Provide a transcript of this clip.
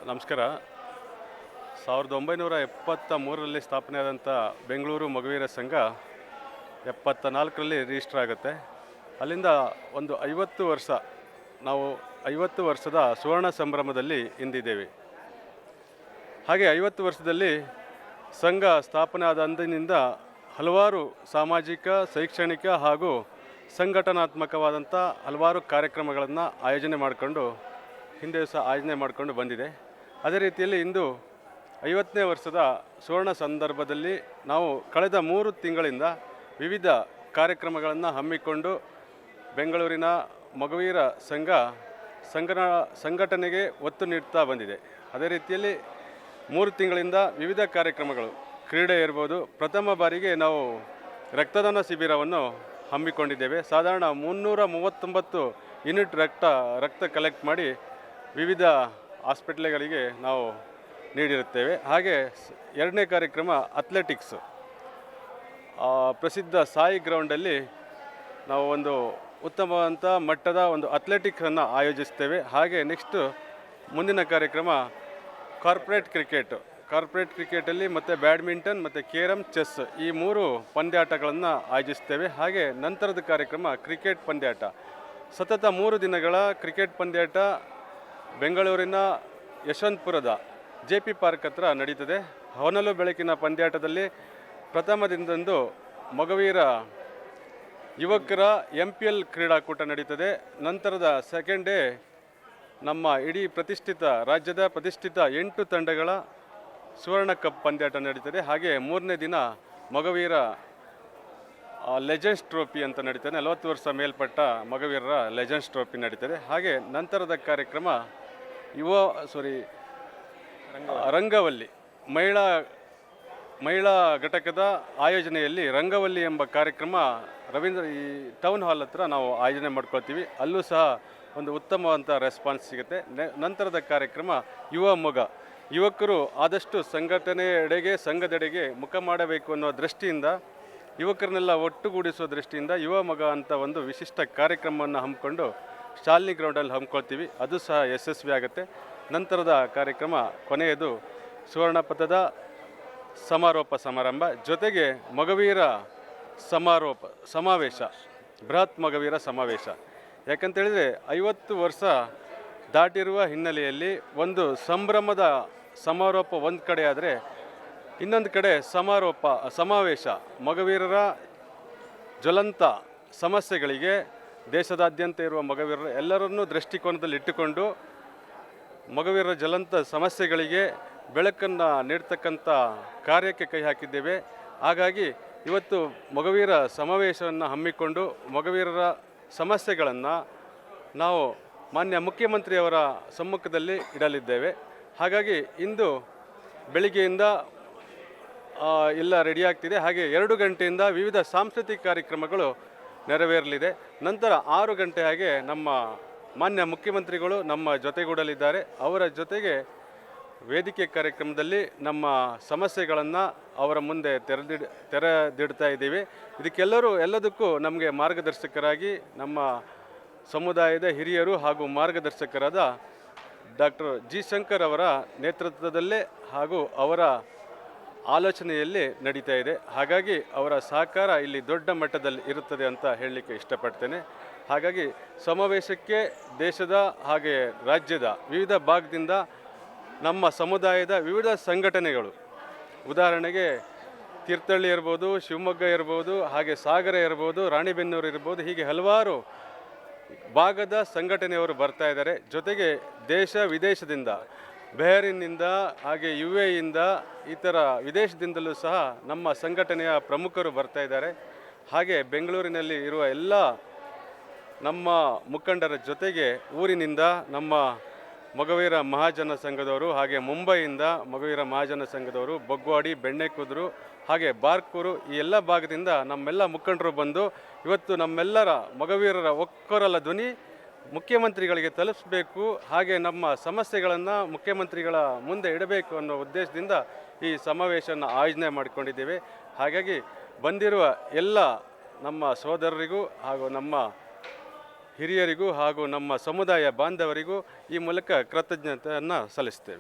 ನಮಸ್ಕಾರ. 1973ರಲ್ಲಿ ಸ್ಥಾಪನೆಯಾದಂಥ ಬೆಂಗಳೂರು ಮಗುವೀರ ಸಂಘ 74ರಲ್ಲಿ ರಿಜಿಸ್ಟರ್ ಆಗುತ್ತೆ. ಅಲ್ಲಿಂದ ಒಂದು 50 ವರ್ಷ ನಾವು 50 ವರ್ಷದ ಸುವರ್ಣ ಸಂಭ್ರಮದಲ್ಲಿ ಇಂದಿದ್ದೇವೆ. ಹಾಗೆ 50 ವರ್ಷದಲ್ಲಿ ಸಂಘ ಸ್ಥಾಪನೆ ಆದ ಅಂದಿನಿಂದ ಹಲವಾರು ಸಾಮಾಜಿಕ, ಶೈಕ್ಷಣಿಕ ಹಾಗೂ ಸಂಘಟನಾತ್ಮಕವಾದಂಥ ಹಲವಾರು ಕಾರ್ಯಕ್ರಮಗಳನ್ನು ಆಯೋಜನೆ ಮಾಡಿಕೊಂಡು ಬಂದಿದೆ. ಅದೇ ರೀತಿಯಲ್ಲಿ ಇಂದು 50ನೇ ವರ್ಷದ ಸುವರ್ಣ ಸಂದರ್ಭದಲ್ಲಿ ನಾವು ಕಳೆದ 3 ತಿಂಗಳಿಂದ ವಿವಿಧ ಕಾರ್ಯಕ್ರಮಗಳನ್ನು ಹಮ್ಮಿಕೊಂಡು ಬೆಂಗಳೂರಿನ ಮಗುವೀರ ಸಂಘಟನೆಗೆ ಒತ್ತು ನೀಡ್ತಾ ಬಂದಿದೆ. ಅದೇ ರೀತಿಯಲ್ಲಿ 3 ತಿಂಗಳಿಂದ ವಿವಿಧ ಕಾರ್ಯಕ್ರಮಗಳು, ಕ್ರೀಡೆ ಇರ್ಬೋದು. ಪ್ರಥಮ ಬಾರಿಗೆ ನಾವು ರಕ್ತದಾನ ಶಿಬಿರವನ್ನು ಹಮ್ಮಿಕೊಂಡಿದ್ದೇವೆ. ಸಾಧಾರಣ 339 ಯೂನಿಟ್ ರಕ್ತ ಕಲೆಕ್ಟ್ ಮಾಡಿ ವಿವಿಧ ಹಾಸ್ಪಿಟ್ಲ್ಗಳಿಗೆ ನಾವು ನೀಡಿರುತ್ತೇವೆ. ಹಾಗೆ 2ನೇ ಕಾರ್ಯಕ್ರಮ ಅಥ್ಲೆಟಿಕ್ಸ್, ಪ್ರಸಿದ್ಧ ಸಾಯಿ ಗ್ರೌಂಡಲ್ಲಿ ನಾವು ಒಂದು ಉತ್ತಮವಾದಂಥ ಮಟ್ಟದ ಒಂದು ಅಥ್ಲೆಟಿಕ್ಸನ್ನು ಆಯೋಜಿಸ್ತೇವೆ. ಹಾಗೆ ನೆಕ್ಸ್ಟು ಮುಂದಿನ ಕಾರ್ಯಕ್ರಮ ಕಾರ್ಪೊರೇಟ್ ಕ್ರಿಕೆಟಲ್ಲಿ ಮತ್ತು ಬ್ಯಾಡ್ಮಿಂಟನ್ ಮತ್ತು ಕೇರಮ್, ಚೆಸ್ ಈ 3 ಪಂದ್ಯಾಟಗಳನ್ನು ಆಯೋಜಿಸ್ತೇವೆ. ಹಾಗೆ ನಂತರದ ಕಾರ್ಯಕ್ರಮ ಕ್ರಿಕೆಟ್ ಪಂದ್ಯಾಟ. ಸತತ 3 ದಿನಗಳ ಕ್ರಿಕೆಟ್ ಪಂದ್ಯಾಟ ಬೆಂಗಳೂರಿನ ಯಶವಂತಪುರದ JP ಪಾರ್ಕ್ ಹತ್ರ ನಡೀತದೆ. ಹೊನಲು ಬೆಳಕಿನ ಪಂದ್ಯಾಟದಲ್ಲಿ ಪ್ರಥಮ ದಿನದಂದು ಮಗುವೀರ ಯುವಕರ MPL ಕ್ರೀಡಾಕೂಟ ನಡೀತದೆ. ನಂತರದ ಸೆಕೆಂಡ್ ಡೇ ನಮ್ಮ ಇಡೀ ರಾಜ್ಯದ ಪ್ರತಿಷ್ಠಿತ 8 ತಂಡಗಳ ಸುವರ್ಣ ಕಪ್ ಪಂದ್ಯಾಟ ನಡೀತದೆ. ಹಾಗೆ 3ನೇ ದಿನ ಮಗುವೀರ ಲೆಜೆಂಡ್ಸ್ ಟ್ರೋಫಿ ಅಂತ ನಡೀತದೆ. 40 ವರ್ಷ ಮೇಲ್ಪಟ್ಟ ಮಗುವೀರರ ಲೆಜೆಂಡ್ಸ್ ಟ್ರೋಫಿ ನಡೀತದೆ. ಹಾಗೆ ನಂತರದ ಕಾರ್ಯಕ್ರಮ ರಂಗವಲ್ಲಿ ಮಹಿಳಾ ಘಟಕದ ಆಯೋಜನೆಯಲ್ಲಿ ರಂಗವಲ್ಲಿ ಎಂಬ ಕಾರ್ಯಕ್ರಮ ಈ ಟೌನ್ ಹಾಲ್ ಹತ್ರ ನಾವು ಆಯೋಜನೆ ಮಾಡ್ಕೊಳ್ತೀವಿ. ಅಲ್ಲೂ ಸಹ ಒಂದು ಉತ್ತಮವಾದಂಥ ರೆಸ್ಪಾನ್ಸ್ ಸಿಗುತ್ತೆ. ನಂತರದ ಕಾರ್ಯಕ್ರಮ ಯುವಕರು ಆದಷ್ಟು ಸಂಘದೆಡೆಗೆ ಮುಖ ಮಾಡಬೇಕು ಅನ್ನೋ ದೃಷ್ಟಿಯಿಂದ, ಯುವಕರನ್ನೆಲ್ಲ ಒಟ್ಟುಗೂಡಿಸುವ ದೃಷ್ಟಿಯಿಂದ ಯುವ ಮೊಗ ಅಂತ ಒಂದು ವಿಶಿಷ್ಟ ಕಾರ್ಯಕ್ರಮವನ್ನು ಹಮ್ಮಿಕೊಂಡು ಶಾಲಿನಿ ಗ್ರೌಂಡಲ್ಲಿ ಹಮ್ಮಿಕೊಳ್ತೀವಿ. ಅದು ಸಹ ಯಶಸ್ವಿ ಆಗುತ್ತೆ. ನಂತರದ ಕಾರ್ಯಕ್ರಮ ಕೊನೆಯದು ಸುವರ್ಣಪಥದ ಸಮಾರೋಪ ಸಮಾರಂಭ, ಜೊತೆಗೆ ಮಗುವೀರ ಸಮಾವೇಶ, ಬೃಹತ್ ಮಗುವೀರ ಸಮಾವೇಶ. ಯಾಕಂತೇಳಿದರೆ 50 ವರ್ಷ ದಾಟಿರುವ ಹಿನ್ನೆಲೆಯಲ್ಲಿ ಒಂದು ಸಂಭ್ರಮದ ಸಮಾರೋಪ ಒಂದು ಕಡೆ ಆದರೆ, ಇನ್ನೊಂದು ಕಡೆ ಸಮಾವೇಶ ಮಗುವೀರರ ಜ್ವಲಂತ ಸಮಸ್ಯೆಗಳಿಗೆ, ದೇಶದಾದ್ಯಂತ ಇರುವ ಮಗುವೀರರ ಎಲ್ಲರನ್ನೂ ದೃಷ್ಟಿಕೋನದಲ್ಲಿ ಇಟ್ಟುಕೊಂಡು ಮಗುವೀರರ ಜ್ವಲಂತ ಸಮಸ್ಯೆಗಳಿಗೆ ಬೆಳಕನ್ನು ನೀಡ್ತಕ್ಕಂಥ ಕಾರ್ಯಕ್ಕೆ ಕೈ ಹಾಕಿದ್ದೇವೆ. ಹಾಗಾಗಿ ಇವತ್ತು ಮಗುವೀರ ಸಮಾವೇಶವನ್ನು ಹಮ್ಮಿಕೊಂಡು ಮಗುವೀರರ ಸಮಸ್ಯೆಗಳನ್ನು ನಾವು ಮಾನ್ಯ ಮುಖ್ಯಮಂತ್ರಿಯವರ ಸಮ್ಮುಖದಲ್ಲಿ ಇಡಲಿದ್ದೇವೆ. ಹಾಗಾಗಿ ಇಂದು ಬೆಳಿಗ್ಗೆಯಿಂದ ಎಲ್ಲ ರೆಡಿಯಾಗ್ತಿದೆ. ಹಾಗೆ 2 ಗಂಟೆಯಿಂದ ವಿವಿಧ ಸಾಂಸ್ಕೃತಿಕ ಕಾರ್ಯಕ್ರಮಗಳು ನೆರವೇರಲಿದೆ. ನಂತರ 6 ಗಂಟೆ ಹಾಗೆ ನಮ್ಮ ಮಾನ್ಯ ಮುಖ್ಯಮಂತ್ರಿಗಳು ನಮ್ಮ ಜೊತೆಗೂಡಲಿದ್ದಾರೆ. ಅವರ ಜೊತೆಗೆ ವೇದಿಕೆ ಕಾರ್ಯಕ್ರಮದಲ್ಲಿ ನಮ್ಮ ಸಮಸ್ಯೆಗಳನ್ನು ಅವರ ಮುಂದೆ ತೆರೆದಿಡ್ತಾ ಇದ್ದೀವಿ. ಎಲ್ಲದಕ್ಕೂ ನಮಗೆ ಮಾರ್ಗದರ್ಶಕರಾಗಿ ನಮ್ಮ ಸಮುದಾಯದ ಹಿರಿಯರು ಹಾಗೂ ಮಾರ್ಗದರ್ಶಕರಾದ ಡಾಕ್ಟರ್ G. ಶಂಕರ್ ಅವರ ನೇತೃತ್ವದಲ್ಲೇ ಹಾಗೂ ಅವರ ಆಲೋಚನೆಯಲ್ಲಿ ನಡೀತಾ ಇದೆ. ಹಾಗಾಗಿ ಅವರ ಸಹಕಾರ ಇಲ್ಲಿ ದೊಡ್ಡ ಮಟ್ಟದಲ್ಲಿ ಇರುತ್ತದೆ ಅಂತ ಹೇಳಲಿಕ್ಕೆ ಇಷ್ಟಪಡ್ತೇನೆ. ಹಾಗಾಗಿ ಸಮಾವೇಶಕ್ಕೆ ದೇಶದ ಹಾಗೆ ರಾಜ್ಯದ ವಿವಿಧ ಭಾಗದಿಂದ ನಮ್ಮ ಸಮುದಾಯದ ವಿವಿಧ ಸಂಘಟನೆಗಳು, ಉದಾಹರಣೆಗೆ ತೀರ್ಥಹಳ್ಳಿ ಇರ್ಬೋದು, ಶಿವಮೊಗ್ಗ ಇರ್ಬೋದು, ಹಾಗೆ ಸಾಗರ ಇರ್ಬೋದು, ರಾಣಿಬೆನ್ನೂರು ಇರ್ಬೋದು, ಹೀಗೆ ಹಲವಾರು ಭಾಗದ ಸಂಘಟನೆಯವರು ಬರ್ತಾ ಇದ್ದಾರೆ. ಜೊತೆಗೆ ದೇಶ ವಿದೇಶದಿಂದ, ಬೆಹರಿನ್ನಿಂದ ಹಾಗೆ UAEಯಿಂದ ಇತರ ವಿದೇಶದಿಂದಲೂ ಸಹ ನಮ್ಮ ಸಂಘಟನೆಯ ಪ್ರಮುಖರು ಬರ್ತಾ ಇದ್ದಾರೆ. ಹಾಗೆ ಬೆಂಗಳೂರಿನಲ್ಲಿ ಇರುವ ಎಲ್ಲ ನಮ್ಮ ಮುಖಂಡರ ಜೊತೆಗೆ ಊರಿನಿಂದ ನಮ್ಮ ಮಗುವೀರ ಮಹಾಜನ ಸಂಘದವರು, ಹಾಗೆ ಮುಂಬೈಯಿಂದ ಮಗುವೀರ ಮಹಾಜನ ಸಂಘದವರು, ಬಗ್ವಾಡಿ, ಬೆಣ್ಣೆಕುದ್ರು, ಹಾಗೆ ಬಾರ್ಕೂರು, ಈ ಎಲ್ಲ ಭಾಗದಿಂದ ನಮ್ಮೆಲ್ಲ ಮುಖಂಡರು ಬಂದು ಇವತ್ತು ನಮ್ಮೆಲ್ಲರ ಮಗುವೀರರ ಒಕ್ಕೊರಲ ಧ್ವನಿ ಮುಖ್ಯಮಂತ್ರಿಗಳಿಗೆ ತಲುಪಿಸಬೇಕು, ಹಾಗೆ ನಮ್ಮ ಸಮಸ್ಯೆಗಳನ್ನು ಮುಖ್ಯಮಂತ್ರಿಗಳ ಮುಂದೆ ಇಡಬೇಕು ಅನ್ನೋ ಉದ್ದೇಶದಿಂದ ಈ ಸಮಾವೇಶವನ್ನು ಆಯೋಜನೆ ಮಾಡಿಕೊಂಡಿದ್ದೇವೆ. ಹಾಗಾಗಿ ಬಂದಿರುವ ಎಲ್ಲ ನಮ್ಮ ಸೋದರರಿಗೂ ಹಾಗೂ ನಮ್ಮ ಹಿರಿಯರಿಗೂ ಹಾಗೂ ನಮ್ಮ ಸಮುದಾಯ ಬಾಂಧವರಿಗೂ ಈ ಮೂಲಕ ಕೃತಜ್ಞತೆಯನ್ನು ಸಲ್ಲಿಸ್ತೇವೆ.